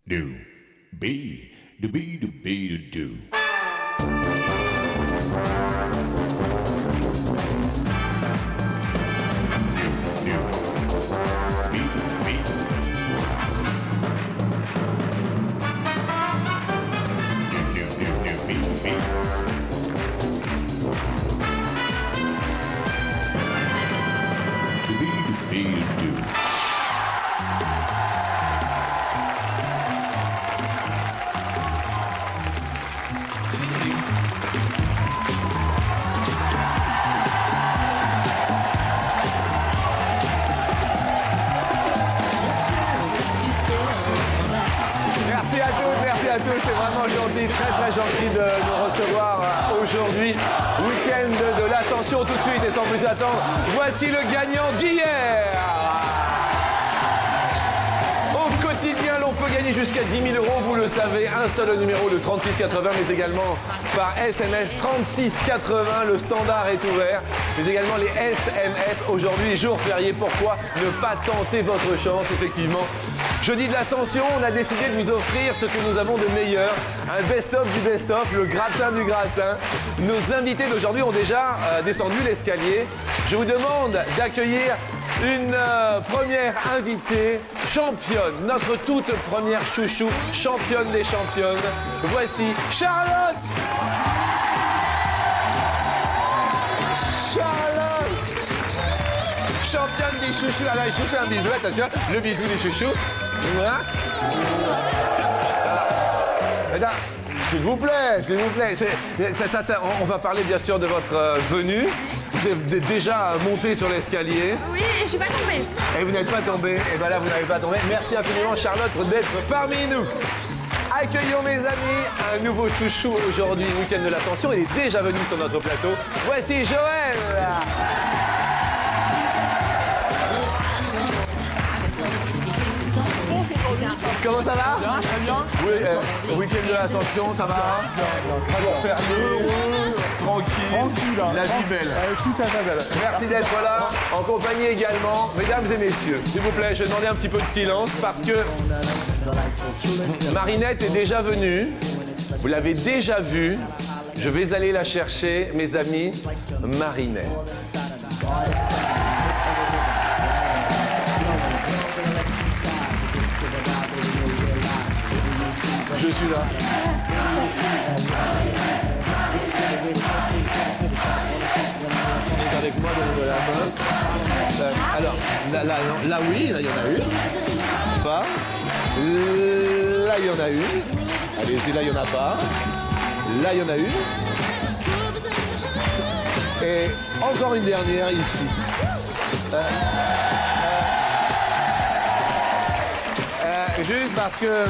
do, be, do, be, do, be, do, do. Merci à tous, c'est vraiment gentil, très gentil de nous recevoir aujourd'hui. Week-end de l'Ascension tout de suite et sans plus attendre, voici le gagnant d'hier. Au quotidien, l'on peut gagner jusqu'à 10 000 €, vous le savez, un seul numéro, le 3680, mais également par SMS 3680, le standard est ouvert, mais également les SMS aujourd'hui, les jours fériés. Pourquoi ne pas tenter votre chance, effectivement? Jeudi de l'Ascension, on a décidé de vous offrir ce que nous avons de meilleur, un best-of du best-of, le gratin du gratin. Nos invités d'aujourd'hui ont déjà descendu l'escalier. Je vous demande d'accueillir une première invitée, championne, notre toute première chouchou, championne des championnes. Voici Charlotte. Championne des chouchous. Alors, les chouchous, un bisou, attention, le bisou des chouchous. Voilà. Mesdames, s'il vous plaît. On va parler bien sûr de votre venue. Vous êtes déjà monté sur l'escalier. Oui, et je suis pas tombée. Et vous n'êtes pas tombé. Et bien là, vous n'avez pas tombé. Merci infiniment, Charlotte, d'être parmi nous. Accueillons, mes amis, un nouveau chouchou aujourd'hui, week-end de l'Ascension. Il est déjà venu sur notre plateau. Voici Joël. Comment ça va? Bien, très bien. Oui, week-end de l'Ascension, ça va? Pour faire heureux, tranquille, la vie belle. Tout à fait belle. Merci d'être là, en compagnie également. Mesdames et messieurs, s'il vous plaît, je vais demander un petit peu de silence parce que Marinette est déjà venue. Vous l'avez déjà vue. Je vais aller la chercher, mes amis. Marinette. Je suis là. Avec moi dans la main. Alors, là, oui, là, il y en a une. Pas. Là, il y en a une. Allez-y, là, il n'y en a pas. Là, il y en a une. Et encore une dernière ici. Juste parce que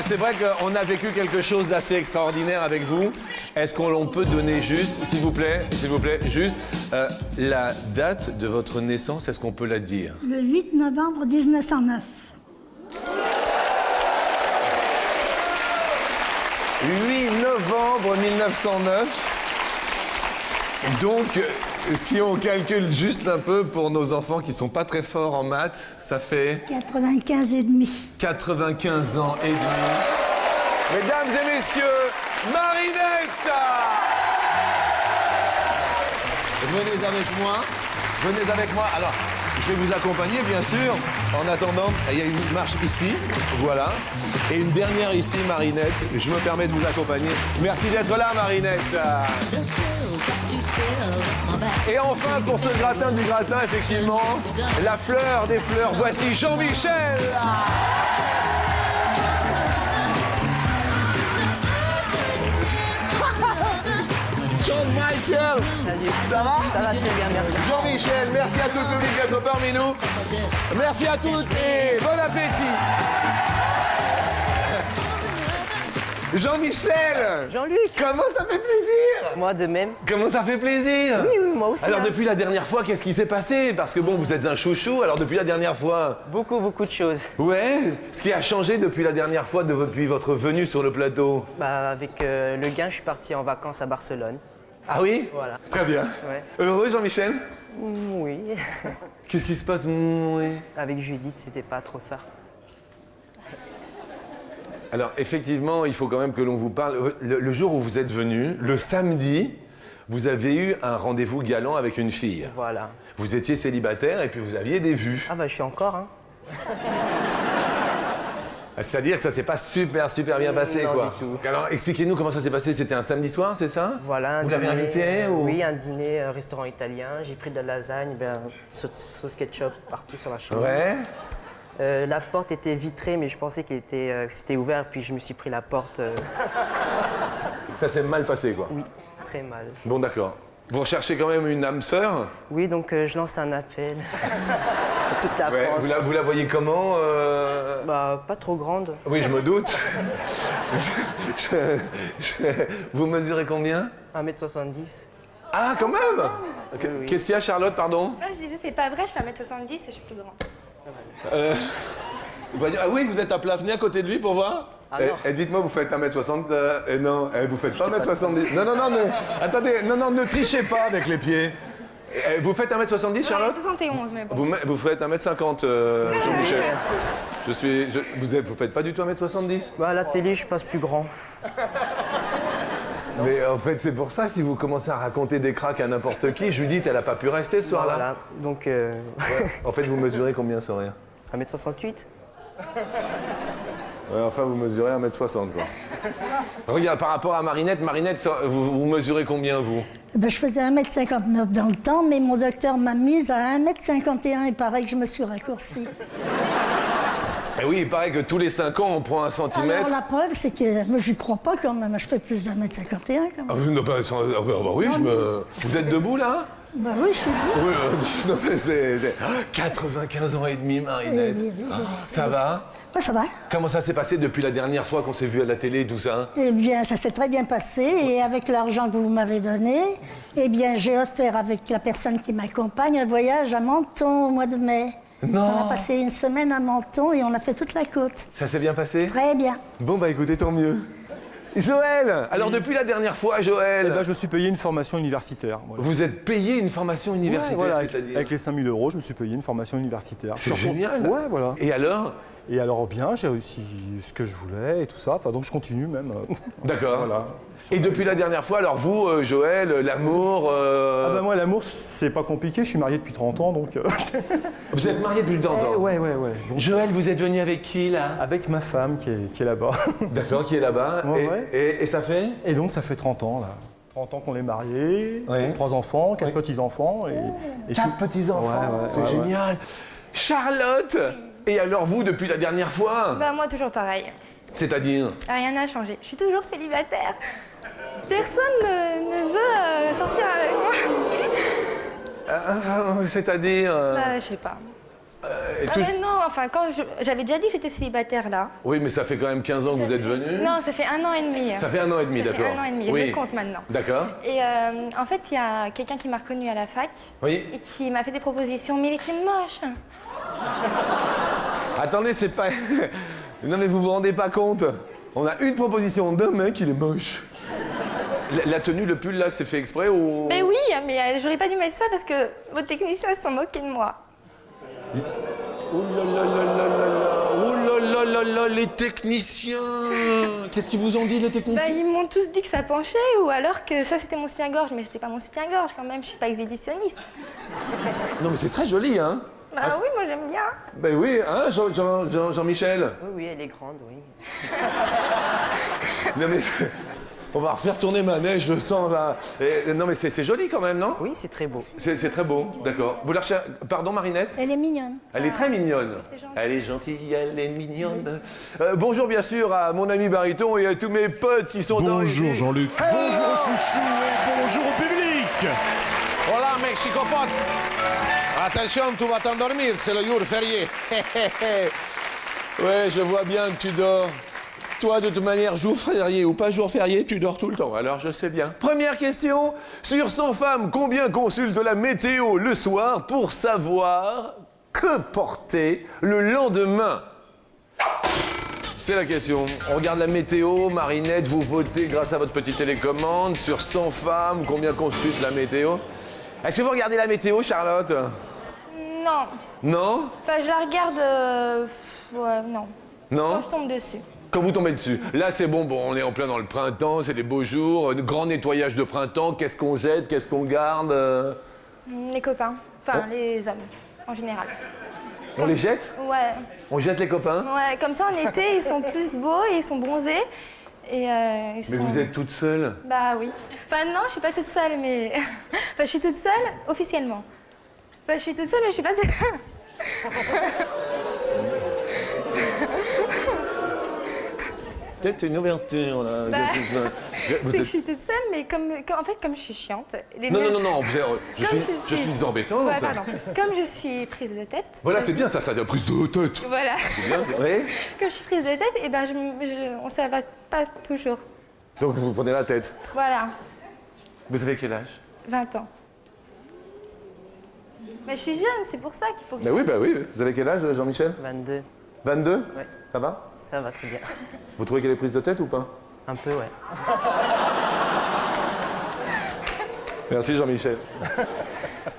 c'est vrai qu'on a vécu quelque chose d'assez extraordinaire avec vous. Est-ce qu'on peut donner juste, s'il vous plaît, juste la date de votre naissance, est-ce qu'on peut la dire? Le 8 novembre 1909. 8 novembre 1909. Donc, si on calcule juste un peu pour nos enfants qui sont pas très forts en maths, ça fait 95 et demi. 95 ans et demi. Mesdames et messieurs, Marinette! Venez avec moi. Alors, je vais vous accompagner, bien sûr. En attendant, il y a une marche ici, voilà. Et une dernière ici, Marinette. Je me permets de vous accompagner. Merci d'être là, Marinette. Et enfin, pour ce gratin du gratin, effectivement, la fleur des fleurs, voici Jean-Michel. Jean-Michel. Ça va? Ça va très bien, merci. Jean-Michel, merci à tout le public d'être parmi nous. Merci à toutes et bon appétit. Jean-Michel! Jean-Luc! Comment ça fait plaisir! Moi de même. Comment ça fait plaisir! Oui, moi aussi. Alors depuis la dernière fois, qu'est-ce qui s'est passé? Parce que bon, vous êtes un chouchou, alors depuis la dernière fois... Beaucoup de choses. Ouais? Ce qui a changé depuis la dernière fois, depuis votre venue sur le plateau? Avec le gain, je suis parti en vacances à Barcelone. Ah oui? Voilà. Très bien. Ouais. Heureux, Jean-Michel? Oui. Qu'est-ce qui se passe? Oui. Avec Judith, c'était pas trop ça. Alors, effectivement, il faut quand même que l'on vous parle. Le jour où vous êtes venu, le samedi, vous avez eu un rendez-vous galant avec une fille. Voilà. Vous étiez célibataire et puis vous aviez des vues. Ah bah je suis encore, hein. C'est-à-dire que ça s'est pas super bien passé, Non, quoi. du tout. Alors, expliquez-nous comment ça s'est passé. C'était un samedi soir, c'est ça? Voilà, un Vous l'avez dîner, invité ou... Oui, un dîner, restaurant italien. J'ai pris de la lasagne, sauce ketchup partout sur la chemise. Ouais. La porte était vitrée, mais je pensais que c'était ouvert, puis je me suis pris la porte. Ça s'est mal passé, quoi. Oui, très mal. Bon, d'accord. Vous recherchez quand même une âme sœur? Oui, donc je lance un appel. C'est toute la Ouais. France. Vous la voyez comment Bah, pas trop grande. Oui, je me doute. Vous mesurez combien? 1m70. Ah, quand même. Ok. oui. Qu'est-ce qu'il y a, Charlotte, pardon? Non, je disais, c'est pas vrai, je fais 1m70 et je suis plus grand. Ah oui, vous êtes à plat, venez à côté de lui pour voir. Ah non. Dites-moi, vous faites 1m60 non, vous faites pas 1m70. Non, attendez, non, ne trichez pas avec les pieds. Vous faites 1m70, Charlotte? 71, mais bon. Vous faites 1m50, Jean-Michel. Vous faites pas du tout 1m70? Bah, à la télé, je passe plus grand. Mais en fait, c'est pour ça, si vous commencez à raconter des cracks à n'importe qui, Judith, elle a pas pu rester ce soir-là. Voilà, donc En fait, vous mesurez combien, sans rien? 1m68. Ouais, enfin, vous mesurez 1m60, quoi. Regarde, par rapport à Marinette, vous mesurez combien, vous? Ben, je faisais 1m59 dans le temps, mais mon docteur m'a mise à 1m51 et pareil que je me suis raccourcie. Eh oui, il paraît que tous les 5 ans, on prend 1 Alors centimètre. la preuve, c'est que moi, j'y crois pas quand même. Je fais plus d'1m51 quand même. Ah, non, oui, Vous êtes debout, là? Ben oui, je suis bien. Oui, non, mais c'est 95 ans et demi, Marinette. Oui. Ça va? Ouais, ça va. Comment ça s'est passé depuis la dernière fois qu'on s'est vu à la télé et tout ça? Eh bien, ça s'est très bien passé. Et avec l'argent que vous m'avez donné, eh bien, j'ai offert avec la personne qui m'accompagne un voyage à Menton au mois de mai. Non. On a passé une semaine à Menton et on a fait toute la côte. Ça s'est bien passé? Très bien. Bon, bah écoutez, tant mieux. Joël! Alors, depuis la dernière fois, Joël, Eh ben, je me suis payé une formation universitaire. Voilà. vous êtes payé une formation universitaire, Ouais, voilà, c'est-à-dire? avec les 5 000 €, je me suis payé une formation universitaire. C'est génial! Ouais, voilà. Et alors? Et alors bien, j'ai réussi ce que je voulais et tout ça. Enfin, donc je continue même. D'accord. Voilà. Et depuis la dernière fois, alors vous, Joël, l'amour... Ah bah moi, l'amour, c'est pas compliqué. Je suis marié depuis 30 ans, donc... Vous êtes marié depuis longtemps? ouais. Donc, Joël, vous êtes venu avec qui, là? avec ma femme qui est là-bas. D'accord, qui est là-bas. Ouais, et ça fait? Et donc ça fait 30 ans, là. 30 ans qu'on est mariés, Ouais. 3 enfants, 4 Ouais. petits-enfants. Et 4 petits-enfants, Ouais, c'est ouais. génial. Charlotte! Et alors vous, depuis la dernière fois? Bah, moi, toujours pareil. C'est-à-dire? Rien n'a changé. Je suis toujours célibataire. Personne ne veut sortir avec moi. C'est-à-dire... Bah, je sais pas. et Ah, tout- mais non, enfin, j'avais déjà dit que j'étais célibataire là. Oui, mais ça fait quand même 15 ans que vous êtes venu. Non, ça fait 1 an et demi. Ça fait 1 an et demi, Ça fait d'accord. 1 an et demi, Oui. je compte maintenant. D'accord. Et en fait, il y a quelqu'un qui m'a reconnue à la fac Oui. et qui m'a fait des propositions, mais il était moche. Attendez, c'est pas... Non mais vous vous rendez pas compte? On a une proposition d'un mec, il est moche. La tenue, le pull là, c'est fait exprès ou... Mais oui, mais j'aurais pas dû mettre ça parce que vos techniciens se sont moqués de moi. Oh là là là là là là. Oh là là là là, les techniciens. Qu'est-ce qu'ils vous ont dit, les Bah, techniciens? ils m'ont tous dit que ça penchait ou alors que ça c'était mon soutien-gorge, mais c'était pas mon soutien-gorge quand même, je suis pas exhibitionniste. Non mais c'est très joli, hein? Bah oui, moi j'aime bien. Ben oui, hein, Jean-Michel? Oui, elle est grande, oui. Non mais... On va refaire tourner ma neige, je sens là. Non mais c'est joli quand même, non? Oui, c'est très beau. C'est très beau, d'accord. Vous la recherchez... Pardon, Marinette? Elle est mignonne. Elle est très mignonne. C'est gentil. Elle est gentille, elle est mignonne. Bonjour bien sûr à mon ami Bariton et à tous mes potes qui sont dans Bonjour Jean-Luc, bonjour Chouchou et bonjour au public. Hola Mexico-pote. Attention, tu vas t'endormir, c'est le jour férié. Ouais, je vois bien que tu dors. Toi, de toute manière, jour férié ou pas jour férié, tu dors tout le temps, alors je sais bien. Première question, sur 100 femmes, combien consultent la météo le soir pour savoir que porter le lendemain? C'est la question. On regarde la météo, Marinette, vous votez grâce à votre petite télécommande. Sur 100 femmes, combien consultent la météo? Est-ce que vous regardez la météo, Charlotte? Non, Non? enfin je la regarde, ouais, non. Non? Quand je tombe dessus. Quand vous tombez dessus. Là, c'est bon, on est en plein dans le printemps, c'est les beaux jours, grand nettoyage de printemps, qu'est-ce qu'on jette, qu'est-ce qu'on garde Les copains, enfin les hommes, en général. On les jette? Ouais. On jette les copains? Ouais, comme ça en été, ils sont plus beaux et ils sont bronzés. Et ils Mais sont... vous êtes toute seule? Bah oui. Enfin non, je suis pas toute seule, mais... Enfin, je suis toute seule, officiellement. Enfin, je suis toute seule, mais je suis pas toute... Peut-être une ouverture, là. Bah, Vous C'est que êtes... je suis toute seule, mais en fait, comme je suis chiante... Non, je Comme suis embêtante. Ouais, pardon. Comme je suis prise de tête... Voilà, c'est bien ça, la prise de tête. Voilà. C'est bien, oui. Comme je suis prise de tête, et ben ça va pas toujours. Donc vous vous prenez la tête. Voilà, Vous avez quel âge? 20 ans. Mais je suis jeune, c'est pour ça qu'il faut que... Bah oui. Vous avez quel âge, Jean-Michel? 22. 22? Ouais. Ça va? Ça va très bien. Vous trouvez qu'elle est prise de tête ou pas? Un peu, ouais. Merci Jean-Michel.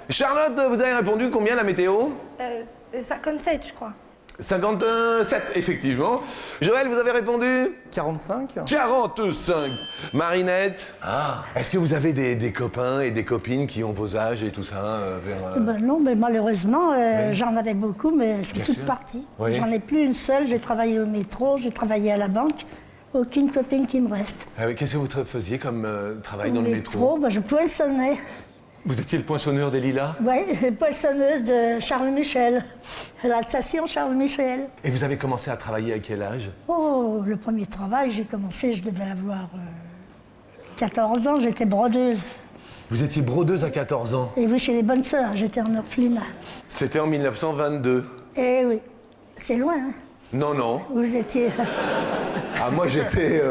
Charlotte, vous avez répondu combien la météo? 57, je crois. 57, effectivement. Joël, vous avez répondu? 45. 45. Marinette? Est-ce que vous avez des copains et des copines qui ont vos âges et tout ça Ben non, mais malheureusement, j'en avais beaucoup, mais c'est Bien toute sûr. partie. Oui. J'en ai plus une seule. J'ai travaillé au métro, j'ai travaillé à la banque. Aucune copine qui me reste. Qu'est-ce que vous faisiez comme travail dans Au le métro? ben, je poinçonnais. Vous étiez le poinçonneur des lilas? Oui, poinçonneuse de Charles Michel. L'Alsacien Charles Michel. Et vous avez commencé à travailler à quel âge? Oh, le premier travail, j'ai commencé, je devais avoir 14 ans, j'étais brodeuse. Vous étiez brodeuse à 14 ans. Et oui, chez les Bonnes Sœurs, j'étais en orphelinat. C'était en 1922. Eh oui, c'est loin, hein? Non. Vous étiez... Ah, moi j'étais...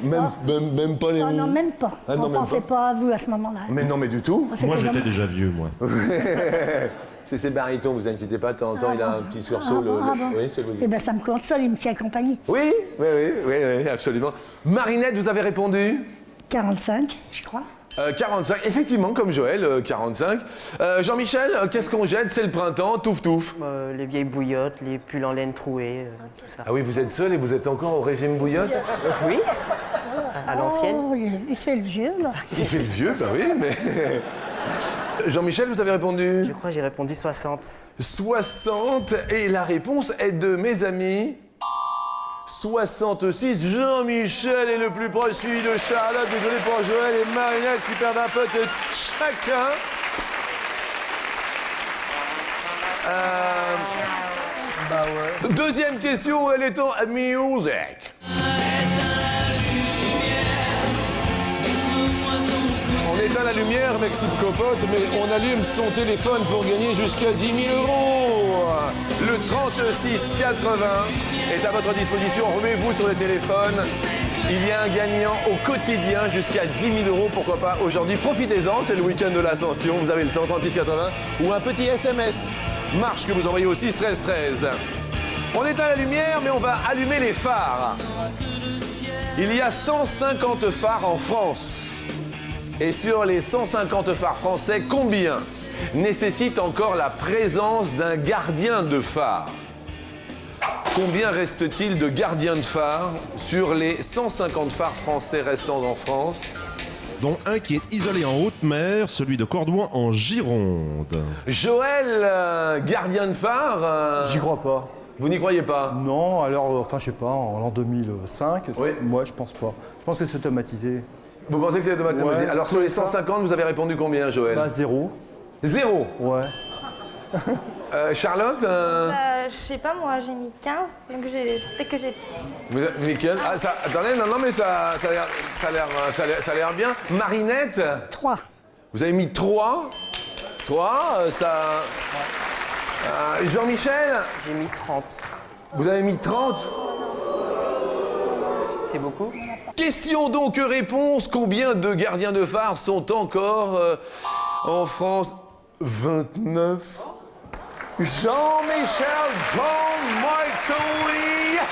même pas les... Oh non, même pas. Ah, non, On ne même pensait pas à vous à ce moment-là. Mais non, mais du tout. C'était Moi, j'étais vraiment- déjà vieux, moi. C'est ses barytons, vous inquiétez pas, de temps en temps, il a un petit sursaut. bon. Oui, c'est vous. Eh bien, ça me console, il me tient compagnie. Oui, absolument. Marinette, vous avez répondu 45, je crois. 45, effectivement, comme Joël, 45. Jean-Michel, qu'est-ce qu'on jette? C'est le printemps, touf. Les vieilles bouillottes, les pulls en laine troués, tout ça. Ah oui, vous êtes seul et vous êtes encore au régime bouillotte? Oui, à l'ancienne. Oh, il fait le vieux, là. Il fait le vieux, bah oui, mais... Jean-Michel, vous avez répondu Je crois que j'ai répondu 60. 60, et la réponse est de mes amis. 66, Jean-Michel est le plus proche, suivi de Charlotte, désolé pour Joël et Marinette qui perdent un peu de chacun. Deuxième question, elle est en music. On éteint la lumière, Maxime Copote, mais on allume son téléphone pour gagner jusqu'à 10 000 €. Le 3680 est à votre disposition. Remettez-vous sur le téléphone. Il y a un gagnant au quotidien jusqu'à 10 000 €. Pourquoi pas aujourd'hui? Profitez-en, c'est le week-end de l'Ascension. Vous avez le temps, 3680 ou un petit SMS. Marche que vous envoyez au 6 13 13. On éteint la lumière, mais on va allumer les phares. Il y a 150 phares en France. Et sur les 150 phares français, combien nécessite encore la présence d'un gardien de phare? Combien reste-t-il de gardiens de phare sur les 150 phares français restants en France? Dont un qui est isolé en haute mer, celui de Cordouan en Gironde. Joël, gardien de phare, J'y crois pas. vous n'y croyez pas? Non, alors, enfin, je sais pas, en l'an 2005, Oui. moi, je pense pas. Je pense que c'est automatisé. Vous pensez que c'est automatique? Ouais, Alors sur les c'est ça. 150, vous avez répondu combien, Joël? Bah, 0. 0. Ouais. Charlotte, Je sais pas, moi, j'ai mis 15, donc peut-être que j'ai... vous avez mis 15. Ah, ça, attendez, non, mais ça a l'air bien. Marinette, 3. vous avez mis 3. 3, ça... Jean-Michel, J'ai mis 30. vous avez mis 30. C'est beaucoup? Question donc réponse, combien de gardiens de phare sont encore en France? 29. Jean-Michel, John Michael, yes.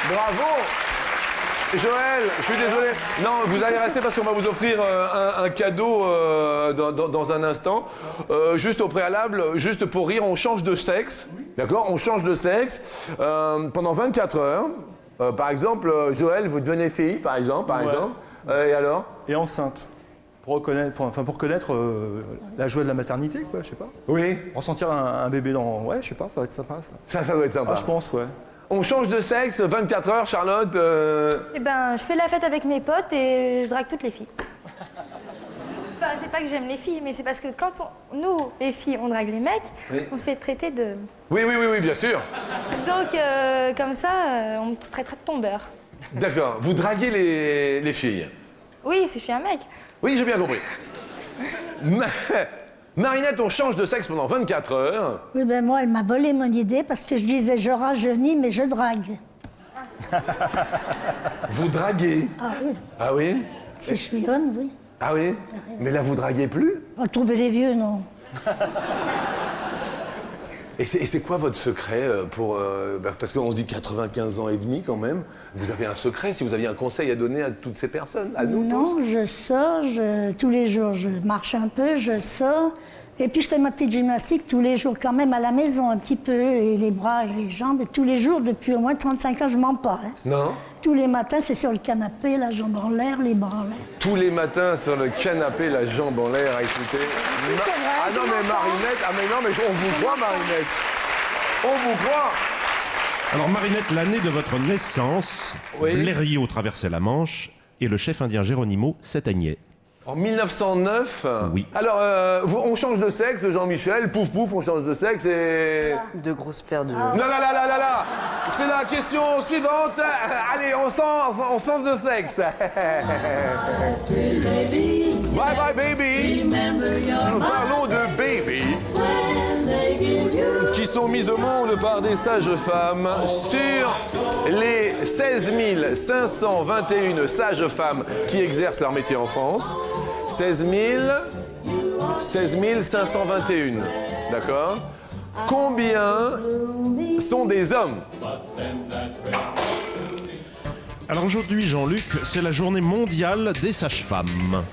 Bravo. Joël, je suis désolé. Non, vous allez rester parce qu'on va vous offrir un cadeau dans un instant. Juste au préalable, juste pour rire, on change de sexe. D'accord? On change de sexe pendant 24 heures. Par exemple, Joël, vous devenez fille, par exemple. Et alors? Et enceinte. Pour connaître la joie de la maternité, quoi, je sais pas. Oui. Ressentir un bébé dans... Ouais, je sais pas, ça va être sympa, ça. Ça doit être sympa. Ah, je pense, ouais. On change de sexe, 24 heures, Charlotte. Eh ben, je fais la fête avec mes potes et je drague toutes les filles. Enfin, c'est pas que j'aime les filles, mais c'est parce que quand nous, les filles, on drague les mecs, on se fait traiter de... Oui, bien sûr. Donc, comme ça, on me traitera de tombeur. D'accord. Vous draguez les filles? Oui, si je suis un mec. Oui, j'ai bien compris. Marinette, on change de sexe pendant 24 heures. Oui, ben moi, elle m'a volé mon idée parce que je disais je rajeunis, mais je drague. Vous draguez? Ah oui. Ah oui? Si je suis jeune, oui. Ah oui? Mais là, vous draguez plus? Retrouver les vieux, non. Et c'est quoi votre secret pour... parce qu'on se dit 95 ans et demi quand même. Vous avez un secret, si vous aviez un conseil à donner à toutes ces personnes, à nous tous? Non, je sors, tous les jours, je marche un peu, je sors. Et puis je fais ma petite gymnastique tous les jours quand même à la maison, un petit peu, et les bras et les jambes. Et tous les jours, depuis au moins 35 ans, je mens pas. Hein. Non? Tous les matins, c'est sur le canapé, la jambe en l'air, les bras en l'air. Tous les matins sur le canapé, la jambe en l'air, écoutez. c'est vrai, Ah non, je mais m'entends. Marinette, on vous croit, Marinette. On vous croit. Alors Marinette, l'année de votre naissance, Oui. Blériot traversait la Manche et le chef indien Geronimo s'éteignait. En 1909? Oui. Alors, on change de sexe, Jean-Michel, pouf pouf, on change de sexe et... Deux grosses paires de... Là, c'est la question suivante. Allez, on change de sexe. Bye bye baby. Nous parlons de baby qui sont mises au monde par des sages femmes. Sur les 16 521 sages femmes qui exercent leur métier en France, 16 521, d'accord? Combien sont des hommes? Alors aujourd'hui, Jean-Luc, c'est la journée mondiale des sages-femmes.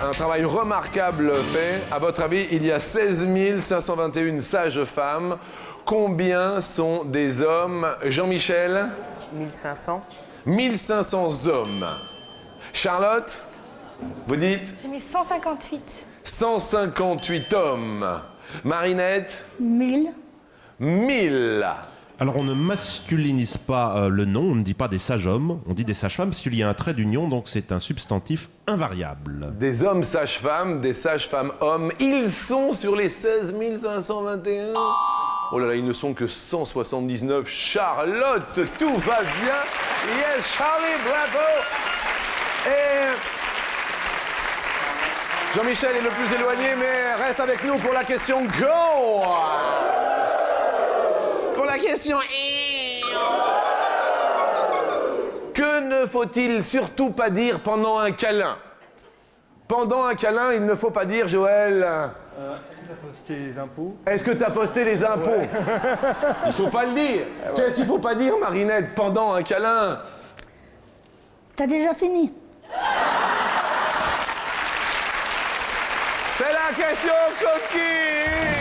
Un travail remarquable fait. À votre avis, il y a 16 521 sages femmes. Combien sont des hommes? Jean-Michel? 1500. 1500 hommes. Charlotte? Vous dites? J'ai mis 158. 158 hommes. Marinette? 1000. 1000. Alors on ne masculinise pas le nom, on ne dit pas des sages-hommes, on dit des sages-femmes parce qu'il y a un trait d'union, donc c'est un substantif invariable. Des hommes sages-femmes, des sages-femmes hommes. Ils sont sur les 16 521. Oh là là, ils ne sont que 179. Charlotte, tout va bien. Yes, Charlie, bravo. Et Jean-Michel est le plus éloigné, mais reste avec nous pour la question Go. Pour la question que ne faut-il surtout pas dire pendant un câlin? Pendant un câlin, il ne faut pas dire, Joël... Est-ce que tu as posté les impôts? Est-ce que tu as posté les impôts? Il faut pas le dire. Qu'est-ce qu'il faut pas dire, Marinette, pendant un câlin? T'as déjà fini? C'est la question coquille.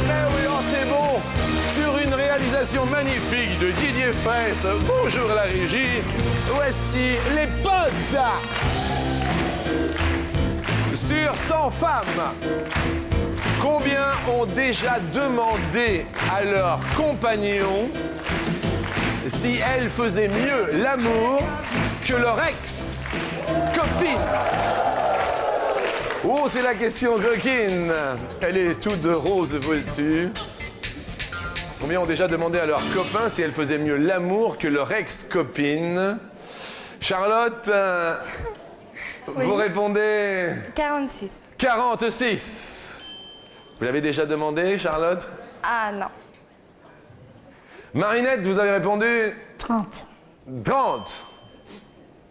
Mais oui, oh, c'est bon. Sur une réalisation magnifique de Didier Fraisse, bonjour la régie, voici les potes. Sur 100 femmes, combien ont déjà demandé à leur compagnon si elles faisaient mieux l'amour que leur ex-copine? Oh, c'est la question coquine. Elle est toute de rose voltue. Combien ont déjà demandé à leurs copains si elles faisaient mieux l'amour que leur ex-copine? Charlotte, vous répondez 46. 46. Vous l'avez déjà demandé, Charlotte? Ah non. Marinette, vous avez répondu 30. 30.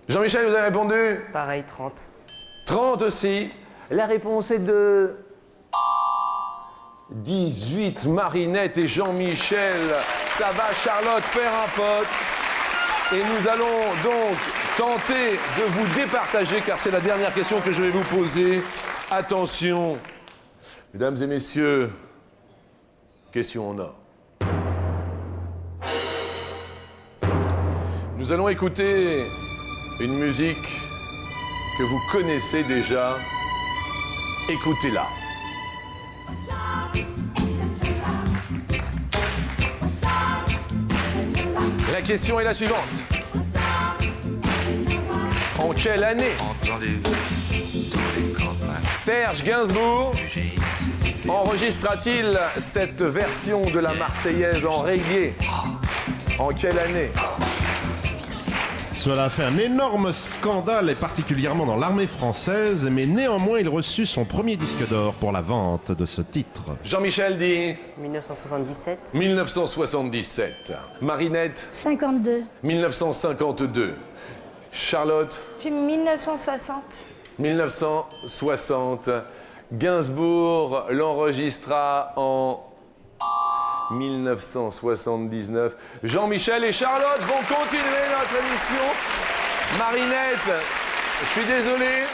Jean-Michel, vous avez répondu Pareil, 30. 30 aussi. La réponse est de 18. Marinette et Jean-Michel Ça va, Charlotte, faire un pote. Et nous allons donc tenter de vous départager, car c'est la dernière question que je vais vous poser. Attention, mesdames et messieurs, question en or. Nous allons écouter une musique que vous connaissez déjà. Écoutez-la. La question est la suivante. En quelle année Serge Gainsbourg enregistra-t-il cette version de la Marseillaise en reggae? En quelle année? Cela a fait un énorme scandale, et particulièrement dans l'armée française, mais néanmoins il reçut son premier disque d'or pour la vente de ce titre. Jean-Michel dit 1977. 1977. Marinette 52. 1952. Charlotte J'ai mis 1960. 1960. Gainsbourg l'enregistra en 1979. Jean-Michel et Charlotte vont continuer notre émission. Marinette, je suis désolé.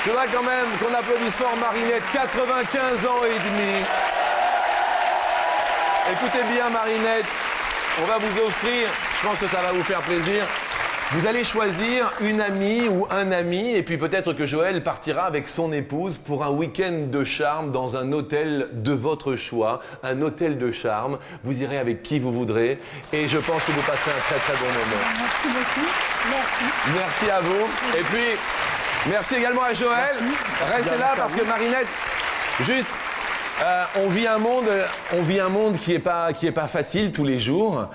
Je voudrais quand même qu'on applaudisse fort Marinette, 95 ans et demi. Écoutez bien Marinette, on va vous offrir, je pense que ça va vous faire plaisir. Vous allez choisir une amie ou un ami, et puis peut-être que Joël partira avec son épouse pour un week-end de charme dans un hôtel de votre choix, un hôtel de charme. Vous irez avec qui vous voudrez, et je pense que vous passerez un très très bon moment. Merci beaucoup. Merci. Merci à vous. Et puis, merci également à Joël. Restez là parce que Marinette, juste, on vit un monde qui est pas facile tous les jours.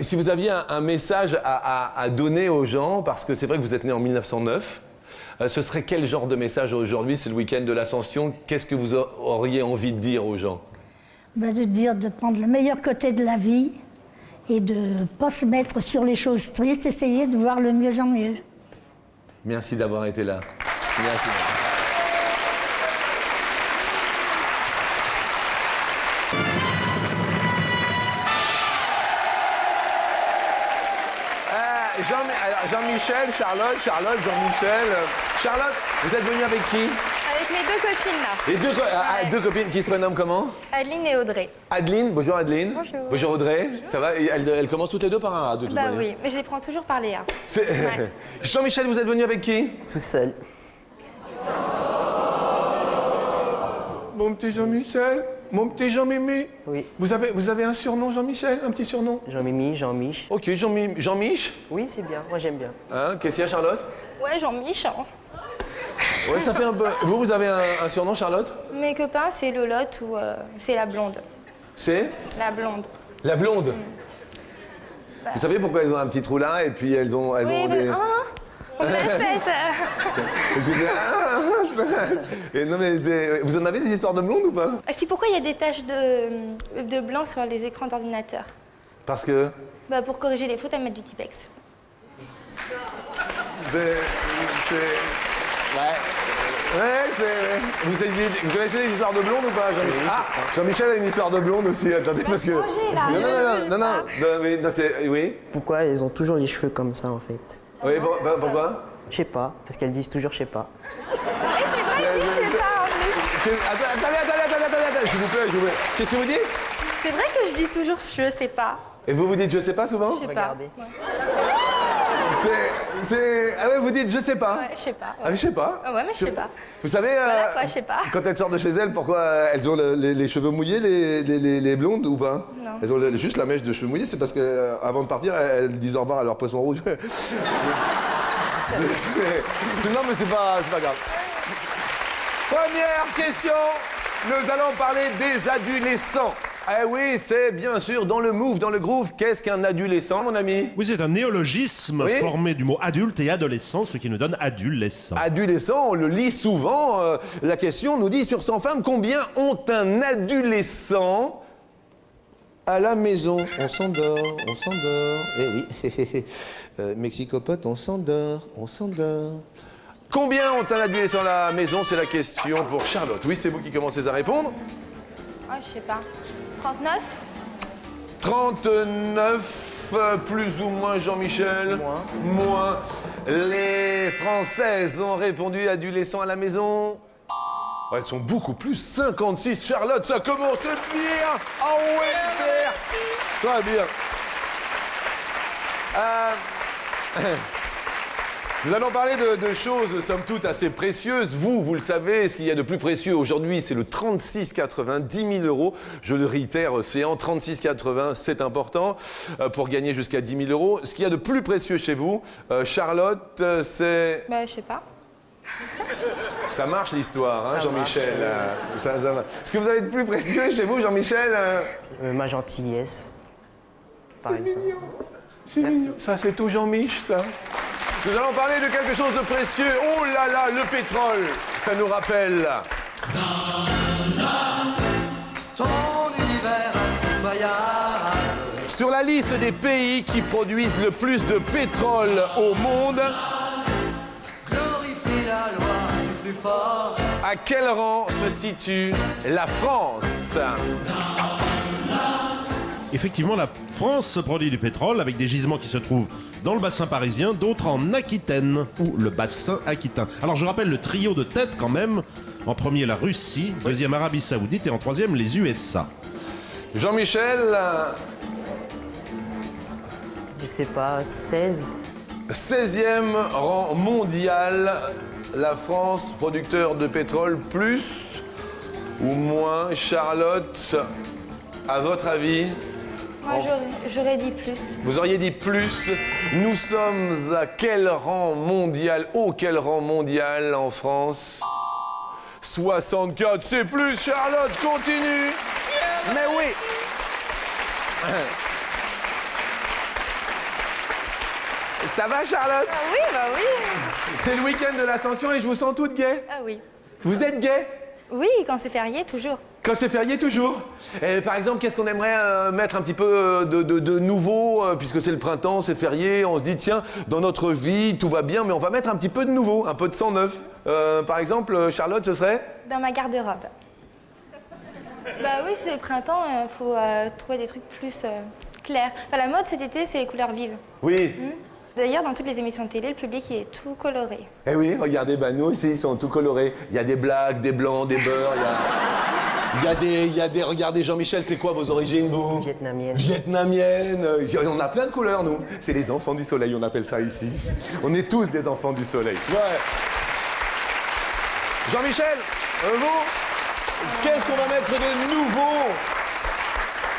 Si vous aviez un message à donner aux gens, parce que c'est vrai que vous êtes né en 1909, ce serait quel genre de message aujourd'hui? C'est le week-end de l'Ascension. Qu'est-ce que vous auriez envie de dire aux gens? De dire de prendre le meilleur côté de la vie et de ne pas se mettre sur les choses tristes, essayer de voir le mieux en mieux. Merci d'avoir été là. Merci. Jean-Michel, Charlotte, Jean-Michel. Charlotte, vous êtes venue avec qui? Avec mes deux copines là. Les deux copines qui se prénomment comment? Adeline et Audrey. Adeline, bonjour Adeline. Bonjour. Bonjour Audrey. Ça va? Elles commencent toutes les deux par un A de toute Bah manière. oui, mais je les prends toujours par Léa. Ouais. Jean-Michel, vous êtes venu avec qui? Tout seul. Mon petit Jean-Michel, mon petit Jean-Mimi. Oui. Vous avez un surnom, Jean-Michel? Un petit surnom? Jean-Mimi, Jean-Mich. Ok, Jean-Mich. Oui, c'est bien. Moi, j'aime bien. Hein? Qu'est-ce qu'il y a, Charlotte? Ouais, Jean-Mich. Ouais, ça fait un peu. Vous avez un surnom, Charlotte? Mes copains, c'est Lolotte ou c'est la blonde. C'est? La blonde. La blonde. Vous savez pourquoi elles ont un petit trou là et puis elles ont Oui, mais des... on l'a faite. Et non mais vous en avez des histoires de blondes ou pas? Si, pourquoi il y a des taches de blanc sur les écrans d'ordinateur? Parce que... Bah, pour corriger les fautes, à mettre du Tipex. Vous connaissez les histoires de blondes ou pas, Jean-Michel? Ah, Jean-Michel a une histoire de blonde aussi, attendez, parce que... Non, c'est... Oui? Pourquoi elles ont toujours les cheveux comme ça, en fait? Oui, pourquoi? Je sais pas, parce qu'elles disent toujours je sais pas. Je sais pas, en plus. Attendez, s'il vous plaît. Qu'est-ce que vous dites? C'est vrai que je dis toujours je sais pas. Et vous dites je sais pas souvent? Je sais pas. Regardez. Ah ouais, vous dites je sais pas. Ouais, je sais pas. Ouais. Ah mais je sais pas. Ah ouais, mais je sais pas. Vous savez, Voilà quoi, je sais pas. quand elles sortent de chez elles, pourquoi elles ont les cheveux mouillés, les blondes ou pas? Non. Elles ont juste la mèche de cheveux mouillés, c'est parce qu'avant de partir, elles disent au revoir à leur poisson rouge. Non mais c'est pas grave. Première question, nous allons parler des adolescents. Eh oui, c'est bien sûr dans le move, dans le groove. Qu'est-ce qu'un adolescent, mon ami? Oui, c'est un néologisme Oui. formé du mot adulte et adolescent, ce qui nous donne adolescent. Adolescent, on le lit souvent. La question nous dit sur 100 femmes, combien ont un adolescent à la maison? On s'endort. Eh oui, Mexicopote, on s'endort. Combien ont un adolescent à la maison? C'est la question pour Charlotte. Oui, c'est vous qui commencez à répondre. Ah, je sais pas. 39? 39, plus ou moins Jean-Michel? Moins. Les Françaises ont répondu adolescents à la maison. Oh, elles sont beaucoup plus. 56. Charlotte, ça commence bien. Ah ouais, super. Très bien. Nous allons parler de choses, somme toute, assez précieuses. Vous le savez, ce qu'il y a de plus précieux aujourd'hui, c'est le 36,80, 10 000 euros. Je le réitère, Océan, 36,80, c'est important pour gagner jusqu'à 10 000 euros. Ce qu'il y a de plus précieux chez vous, Charlotte, c'est... Bah, je sais pas. Ça marche l'histoire, hein, Ça Jean-Michel. marche, Ça marche. Ce que vous avez de plus précieux chez vous, Jean-Michel Ma gentillesse, par exemple. C'est mignon. Ça, c'est tout Jean-Mich, ça. Nous allons parler de quelque chose de précieux. Oh là là, le pétrole. Ça nous rappelle. Ton univers impitoyable. Sur la liste des pays qui produisent le plus de pétrole au monde, Glorifie la loi du plus fort. à quel rang se situe la France? Effectivement, la France produit du pétrole avec des gisements qui se trouvent dans le bassin parisien, d'autres en Aquitaine, ou le bassin aquitain. Alors je rappelle le trio de tête quand même. En premier, la Russie, deuxième, Arabie Saoudite et en troisième, les USA. Jean-Michel, Je sais pas, 16. 16e rang mondial. La France, producteur de pétrole, plus ou moins? Charlotte, à votre avis? Moi, j'aurais dit plus. Vous auriez dit plus. Nous sommes à quel rang mondial? Quel rang mondial en France? 64, c'est plus. Charlotte, continue. Mais oui. Ça va, Charlotte? Ah oui, bah oui. C'est le week-end de l'Ascension et je vous sens toute gaie. Ah oui. Vous êtes gaie? Oui, quand c'est férié, toujours. Quand c'est férié, toujours. Et par exemple, qu'est-ce qu'on aimerait mettre un petit peu de nouveau, puisque c'est le printemps, c'est férié, on se dit, tiens, dans notre vie, tout va bien, mais on va mettre un petit peu de nouveau, un peu de sang neuf. Par exemple, Charlotte, ce serait? Dans ma garde-robe. Bah oui, c'est le printemps, il faut trouver des trucs plus clairs. Enfin, la mode cet été, c'est les couleurs vives. Oui. D'ailleurs, dans toutes les émissions de télé, le public il est tout coloré. Eh oui, regardez, bah nous aussi, ils sont tout colorés. Il y a des blacks, des blancs, des beurs, il y a des... Regardez, Jean-Michel, c'est quoi vos origines, vous? Vietnamienne. Vietnamienne. On a plein de couleurs, nous. C'est les enfants du soleil, on appelle ça ici. On est tous des enfants du soleil. Ouais. Jean-Michel, vous, qu'est-ce qu'on va mettre de nouveau?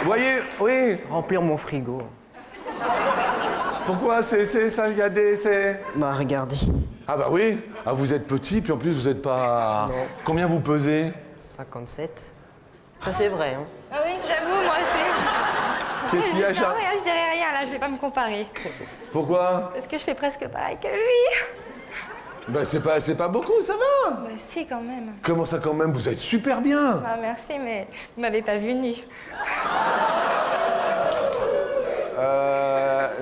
Vous voyez, oui. Remplir mon frigo. Pourquoi c'est ça, il y a des... Bah regardez. Ah bah oui. Ah, vous êtes petit, puis en plus, vous êtes pas... Non. Combien vous pesez? 57. Ça c'est vrai, hein. Ah oui, j'avoue, moi aussi. Qu'est-ce qu'il y a, Non, Charles? rien, je dirais rien, là, je vais pas me comparer. Pourquoi? Parce que je fais presque pareil que lui. Bah c'est pas beaucoup, ça va. Bah si, quand même. Comment ça quand même? Vous êtes super bien. Bah merci, mais vous m'avez pas vu nu.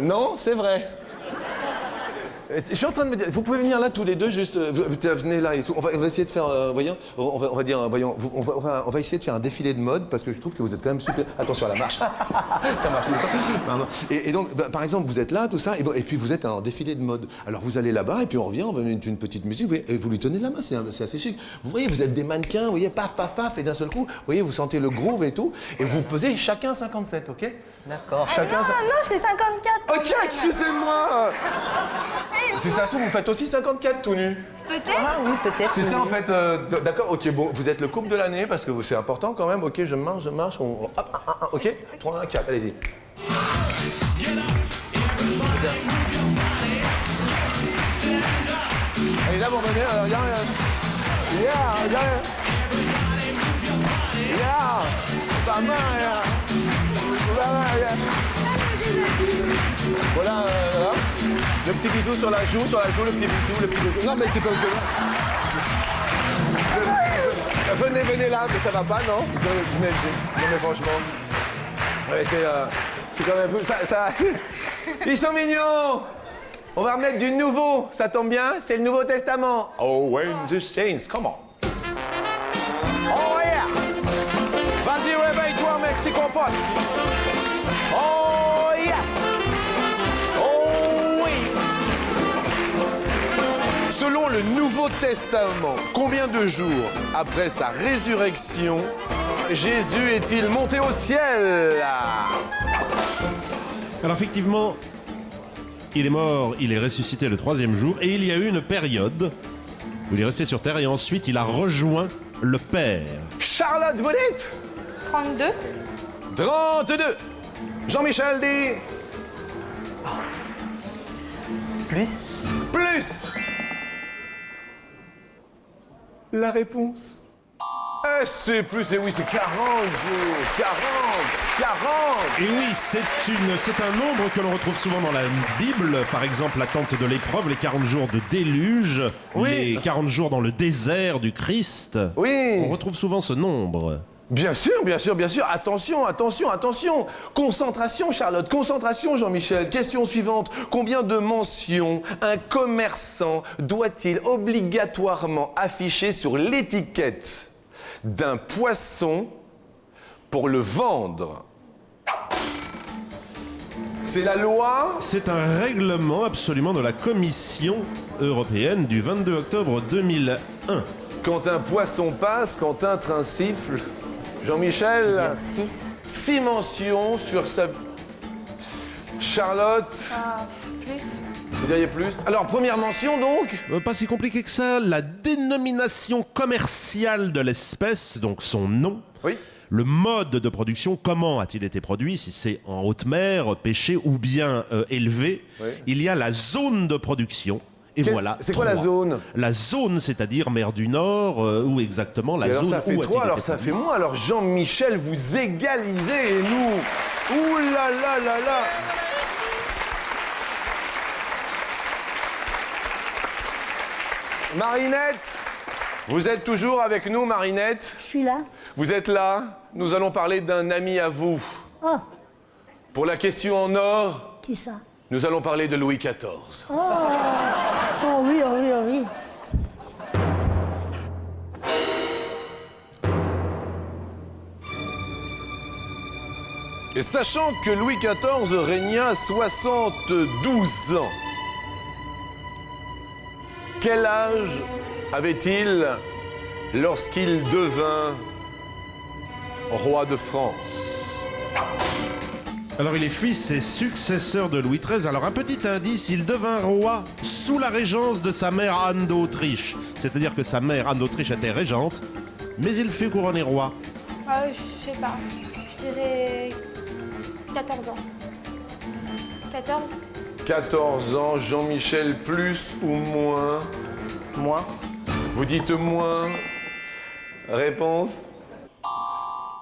Non, c'est vrai. Je suis en train de me dire, vous pouvez venir là tous les deux, juste, venez là et tout. On va essayer de faire, voyons, on va dire, voyons, on va essayer de faire un défilé de mode parce que je trouve que vous êtes quand même super. Attention à la marche, ça marche tout le temps. Pardon. Et donc, bah, par exemple, vous êtes là, tout ça, et puis vous êtes en défilé de mode. Alors vous allez là-bas et puis on revient, on va mettre une petite musique, et vous lui tenez la main, c'est assez chic. Vous voyez, vous êtes des mannequins, vous voyez, paf, paf, paf, et d'un seul coup, vous voyez, vous sentez le groove et tout, et vous pesez chacun 57, ok? D'accord. Chacun Non, je fais 54. quand Ok, même. excusez-moi. Si ça se trouve, vous faites aussi 54 tout nu. Peut-être. Ah oui, peut-être. C'est ça oui. en fait, d'accord, ok, bon, vous êtes le couple de l'année parce que c'est important quand même, ok, je marche, hop, ok, 3, 4, allez-y. Allez là, bon, venez, alors, yeah, sa main, voilà, voilà. Le petit bisou sur la joue, le petit bisou. Non, mais c'est pas que venez là, mais ça va pas, non? Non, mais franchement. Ouais, c'est quand même... Ils sont mignons! On va remettre du nouveau, ça tombe bien, c'est le Nouveau Testament. Oh, when the saints, come on. Oh, yeah! Vas-y, réveille-toi, mec, c'est compote. Oh, Selon le Nouveau Testament, combien de jours après sa résurrection, Jésus est-il monté au ciel? Alors effectivement, il est mort, il est ressuscité le 3e jour, et il y a eu une période où il est resté sur Terre, et ensuite il a rejoint le Père. Charlotte, vous dites? 32. 32. Jean-Michel dit? Plus. Plus. La réponse? C'est plus, et oui, c'est 40 jours. 40. Et oui, c'est un nombre que l'on retrouve souvent dans la Bible. Par exemple, l'attente de l'épreuve, les 40 jours de déluge, Oui. les 40 jours dans le désert du Christ. Oui. On retrouve souvent ce nombre. Bien sûr, bien sûr, bien sûr. Attention, attention, attention. Concentration, Charlotte. Concentration, Jean-Michel. Question suivante. Combien de mentions un commerçant doit-il obligatoirement afficher sur l'étiquette d'un poisson pour le vendre? C'est la loi? C'est un règlement absolument de la Commission européenne du 22 octobre 2001. Quand un poisson passe, quand un train siffle. Jean-Michel? 6. 6 mentions sur sa... Charlotte? Plus. Vous diriez plus? Alors, première mention donc? Pas si compliqué que ça. La dénomination commerciale de l'espèce, donc son nom. Oui. Le mode de production, comment a-t-il été produit, si c'est en haute mer, pêché ou bien élevé. Oui. Il y a la zone de production. Et voilà. C'est quoi la 3. zone? La zone, c'est-à-dire mer du Nord, où exactement la Et alors zone ça fait où 3, a-t-il alors été ça produit. fait moins. Alors Jean-Michel, vous égalisez et nous... Ouh là là là là! Marinette, vous êtes toujours avec nous, Marinette? Je suis là. Vous êtes là? Nous allons parler d'un ami à vous. Oh, Pour la question en or, qui ça? nous allons parler de Louis XIV. Oh oui, oh oui, oh oui. Et sachant que Louis XIV régna 72 ans, quel âge avait-il lorsqu'il devint roi de France? Alors il est fils et successeur de Louis XIII. Alors un petit indice, il devint roi sous la régence de sa mère Anne d'Autriche. C'est-à-dire que sa mère Anne d'Autriche était régente, mais il fut couronné roi. Je sais pas. Je dirais 14 ans. 14? 14 ans, Jean-Michel, plus ou moins? Moins. Vous dites moins. Réponse?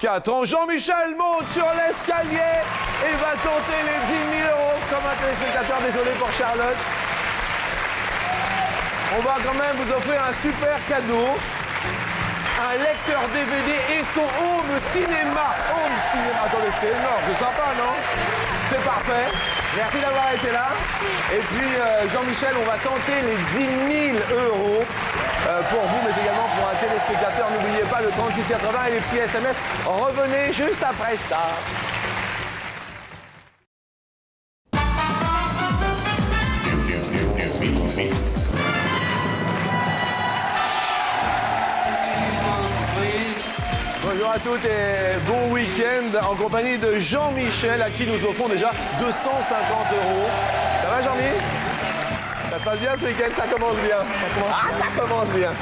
4 ans. Jean-Michel monte sur l'escalier et va tenter les 10 000 euros comme un téléspectateur. Désolé pour Charlotte. On va quand même vous offrir un super cadeau. Un lecteur DVD et son home cinéma. Home cinéma. Attendez, c'est énorme. C'est sympa, non? C'est parfait. Merci d'avoir été là. Et puis, Jean-Michel, on va tenter les 10 000 euros pour vous, mais également pour un téléspectateur. N'oubliez pas le 3680 et les petits SMS. Revenez juste après ça. Bonjour à toutes et bon week-end en compagnie de Jean-Michel à qui nous offrons déjà 250 euros. Ça va Jean-Mi? Ça se passe bien ce week-end? Ça commence bien. Ça commence bien.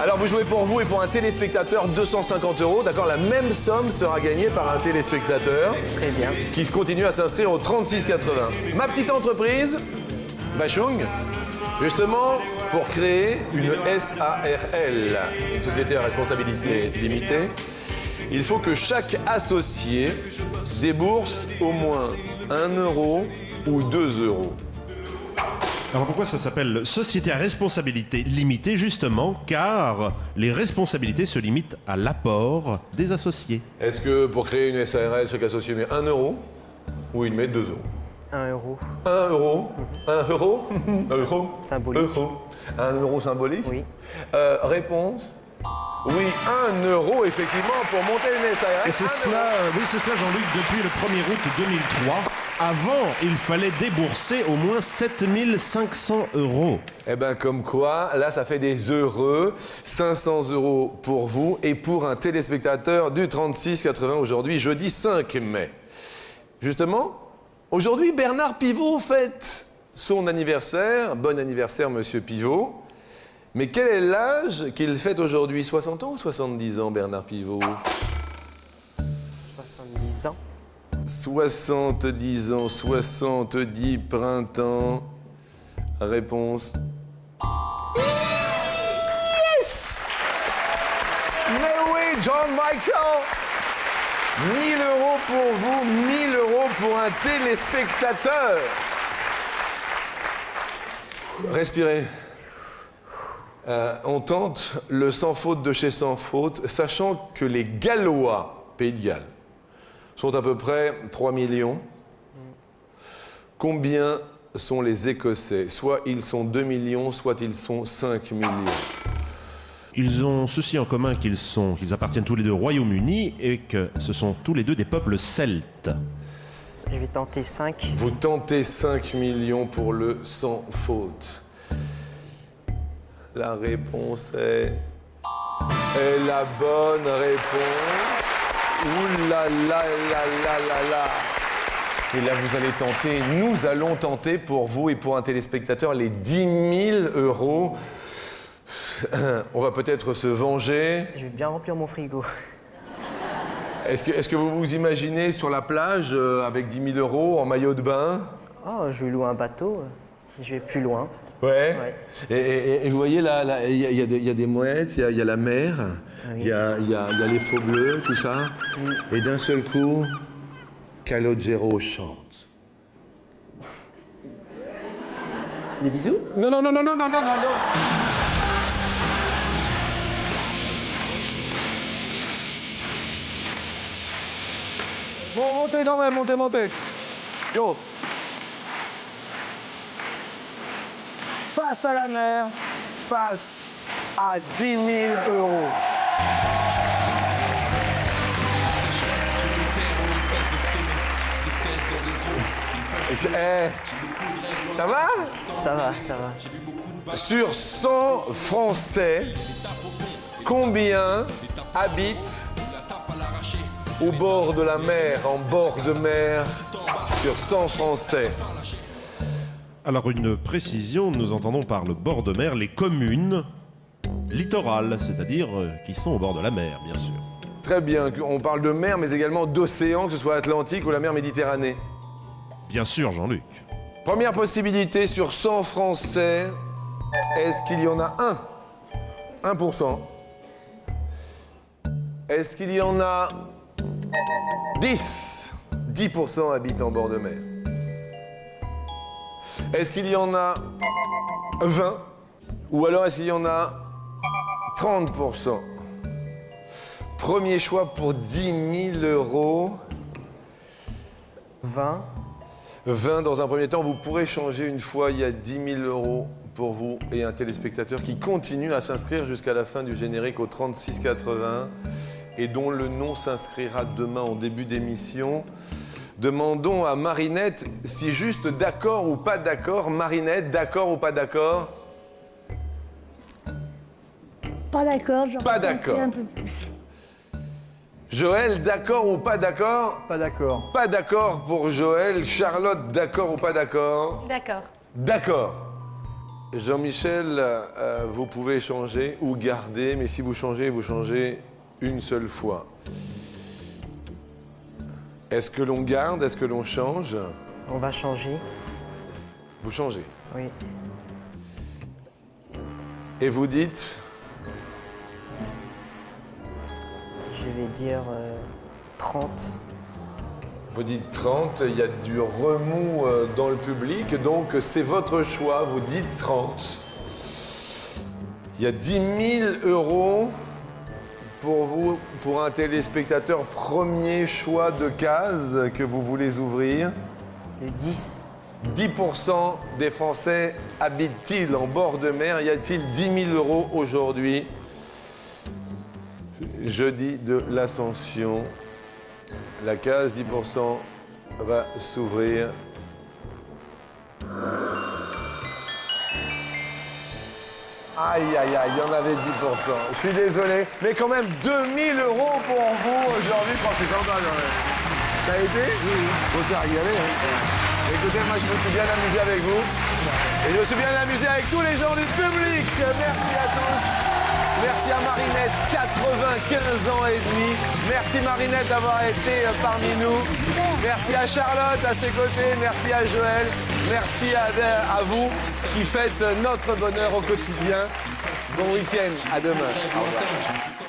Alors vous jouez pour vous et pour un téléspectateur 250 euros. D'accord, la même somme sera gagnée par un téléspectateur. Très bien. Qui continue à s'inscrire au 3680. Ma petite entreprise, Bachung, justement pour créer une SARL, une société à responsabilité limitée, il faut que chaque associé débourse au moins 1 euro ou 2 euros. Alors pourquoi ça s'appelle société à responsabilité limitée? Justement car les responsabilités se limitent à l'apport des associés. Est-ce que pour créer une SARL, chaque associé met 1 euro ou il met 2 euros? 1 euro. 1 euro? 1 euro? 1 euro? Symbolique. Euro. 1 euro symbolique? Oui. Réponse? Oui, 1 euro effectivement pour monter une SARL. Et c'est cela, oui c'est cela Jean-Luc, depuis le 1er août 2003, Avant, il fallait débourser au moins 7 500 €. Eh ben comme quoi, là ça fait des heureux. 500 € pour vous et pour un téléspectateur du 36-80 aujourd'hui, jeudi 5 mai. Justement, aujourd'hui Bernard Pivot fête son anniversaire. Bon anniversaire Monsieur Pivot. Mais quel est l'âge qu'il fête aujourd'hui? 60 ans ou 70 ans Bernard Pivot? 70 ans. 70 ans, 70 printemps. Réponse. Yes! Mais oui, John Michael! 1000 € pour vous, 1000 € pour un téléspectateur. Respirez. On tente le sans faute de chez sans faute, sachant que les Gallois, Pays de Galles, sont à peu près 3 millions. Combien sont les Écossais? Soit ils sont 2 millions, soit ils sont 5 millions. Ils ont ceci en commun qu'ils appartiennent tous les deux au Royaume-Uni et que ce sont tous les deux des peuples celtes. Je vais tenter 5. Vous tentez 5 millions pour le sans faute. La réponse est la bonne réponse. Ouh là là là là là là. Et là, vous allez tenter, nous allons tenter pour vous et pour un téléspectateur les 10 000 €. On va peut-être se venger. Je vais bien remplir mon frigo. Est-ce que vous vous imaginez sur la plage avec 10 000 € en maillot de bain? Oh, je vais louer un bateau. Je vais plus loin. Ouais. Ouais. Et vous voyez là, il y a des mouettes, il y a la mer, il y a les faux bleus, tout ça. Et d'un seul coup, Calogero chante. Des bisous? Non, non, non, non, non, non, non, non. Bon, montez quand même, montez, montez. Yo. Face à la mer, face à 10 000 €. Ça va? Ça va, ça va. Sur 100 Français, combien habitent au bord de la mer, en bord de mer, sur 100 Français? Alors une précision, nous entendons par le bord de mer les communes littorales, c'est-à-dire qui sont au bord de la mer, bien sûr. Très bien, on parle de mer, mais également d'océan, que ce soit Atlantique ou la mer Méditerranée. Bien sûr, Jean-Luc. Première possibilité, sur 100 Français, est-ce qu'il y en a 1%? Est-ce qu'il y en a 10? 10% habitent en bord de mer. Est-ce qu'il y en a 20? Ou alors est-ce qu'il y en a 30%? Premier choix pour 10 000 €. 20. 20 dans un premier temps. Vous pourrez changer une fois. Il y a 10 000 € pour vous et un téléspectateur qui continue à s'inscrire jusqu'à la fin du générique au 36-80 et dont le nom s'inscrira demain en début d'émission. Demandons à Marinette si juste d'accord ou pas d'accord. Marinette, d'accord ou pas d'accord? Pas d'accord. Pas d'accord. Un peu plus. Joël, d'accord ou pas d'accord? Pas d'accord. Pas d'accord pour Joël. Charlotte, d'accord ou pas d'accord? D'accord. D'accord. Jean-Michel, vous pouvez changer ou garder, mais si vous changez une seule fois. Est-ce que l'on garde? Est-ce que l'on change? On va changer. Vous changez. Oui. Et vous dites? Je vais dire 30. Vous dites 30, il y a du remous dans le public, donc c'est votre choix, vous dites 30. Il y a 10 000 € pour vous, pour un téléspectateur, premier choix de case que vous voulez ouvrir. Le 10. 10% des Français habitent-ils en bord de mer? Y a-t-il 10 000 € aujourd'hui? Jeudi de l'Ascension. La case 10% va s'ouvrir. Aïe, aïe, aïe, il y en avait 10%. Je suis désolé, mais quand même 2000 € pour vous aujourd'hui. Je crois que c'est sympa quand même. Ça a été? Oui. Bon, ça a régalé. Hein. Écoutez, moi je me suis bien amusé avec vous. Et je me suis bien amusé avec tous les gens du public. Merci à tous. Merci à Marinette, 95 ans et demi. Merci Marinette d'avoir été parmi nous. Merci à Charlotte à ses côtés. Merci à Joël. Merci à vous qui faites notre bonheur au quotidien. Bon week-end. À demain. Au revoir.